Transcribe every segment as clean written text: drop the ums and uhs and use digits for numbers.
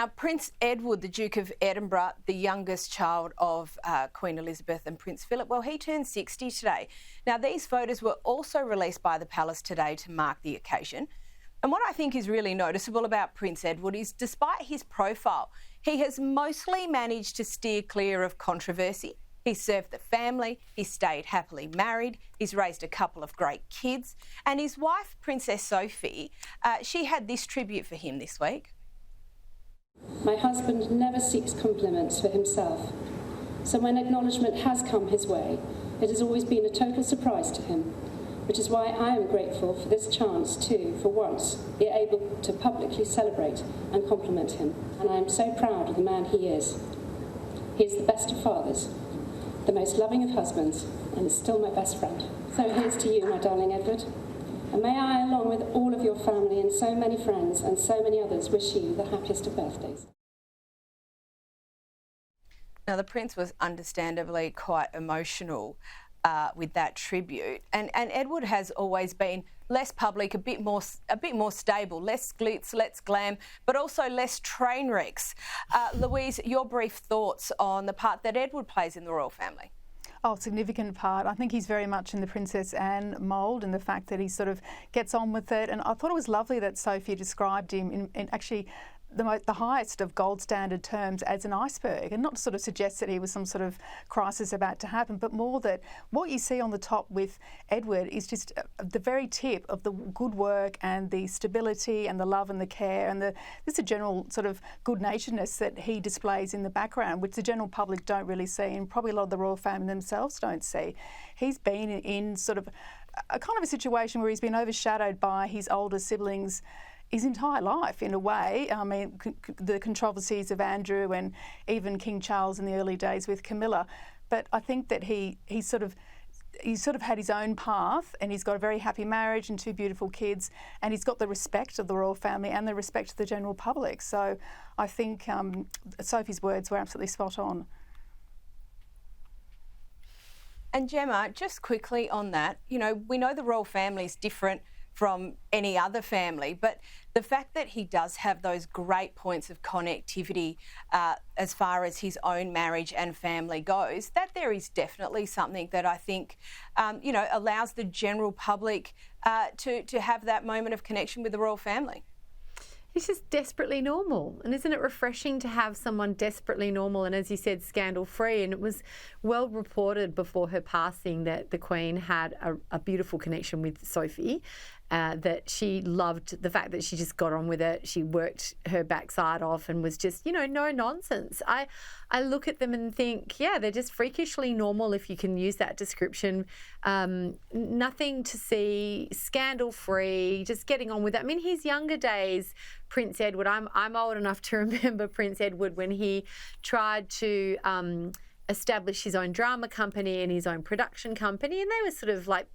Now, Prince Edward, the Duke of Edinburgh, the youngest child of Queen Elizabeth and Prince Phillip, well, he turned 60 today. Now, these photos were also released by the palace today to mark the occasion. And what I think is really noticeable about Prince Edward is, despite his profile, he has mostly managed to steer clear of controversy. He's served the family, he's stayed happily married, he's raised a couple of great kids, and his wife, Princess Sophie, she had this tribute for him this week. My husband never seeks compliments for himself, so when acknowledgement has come his way, it has always been a total surprise to him, which is why I am grateful for this chance to, for once, be able to publicly celebrate and compliment him. And I am so proud of the man he is. He is the best of fathers, the most loving of husbands, and is still my best friend. So here's to you, my darling Edward. And may I, along with all of your family and so many friends and so many others, wish you the happiest of birthdays. Now, the Prince was understandably quite emotional with that tribute, and Edward has always been less public, a bit more stable, less glitz, less glam, but also less train wrecks. Louise, your brief thoughts on the part that Edward plays in the royal family? Oh, significant part. I think he's very much in the Princess Anne mould, and the fact that he sort of gets on with it. And I thought it was lovely that Sophie described him in actually the highest of gold standard terms as an iceberg, and not to sort of suggest that he was some sort of crisis about to happen, but more that what you see on the top with Edward is just the very tip of the good work and the stability and the love and the care and this general sort of good-naturedness that he displays in the background, which the general public don't really see, and probably a lot of the royal family themselves don't see. He's been in sort of a kind of a situation where he's been overshadowed by his older siblings his entire life, in a way. I mean, the controversies of Andrew and even King Charles in the early days with Camilla. But I think that he sort of had his own path, and he's got a very happy marriage and two beautiful kids, and he's got the respect of the royal family and the respect of the general public. So I think Sophie's words were absolutely spot on. And Gemma, just quickly on that, you know, we know the royal family is different from any other family, but the fact that he does have those great points of connectivity as far as his own marriage and family goes, that there is definitely something that I think, you know, allows the general public to have that moment of connection with the royal family. It's just desperately normal. And isn't it refreshing to have someone desperately normal and, as you said, scandal-free? And it was well reported before her passing that the Queen had a beautiful connection with Sophie, that she loved the fact that she just got on with it. She worked her backside off and was just, you know, no nonsense. I look at them and think, yeah, they're just freakishly normal, if you can use that description. Nothing to see, scandal-free, just getting on with it. I mean, his younger days, Prince Edward, I'm old enough to remember Prince Edward when he tried to establish his own drama company and his own production company, and they were sort of like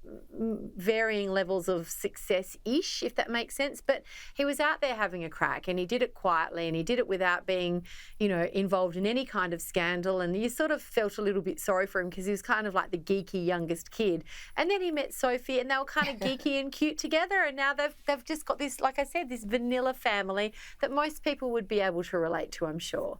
varying levels of success-ish, if that makes sense. But he was out there having a crack, and he did it quietly, and he did it without being, you know, involved in any kind of scandal. And you sort of felt a little bit sorry for him because he was kind of like the geeky youngest kid. And then he met Sophie, and they were kind of geeky and cute together. And now they've just got this, like I said, this vanilla family that most people would be able to relate to, I'm sure.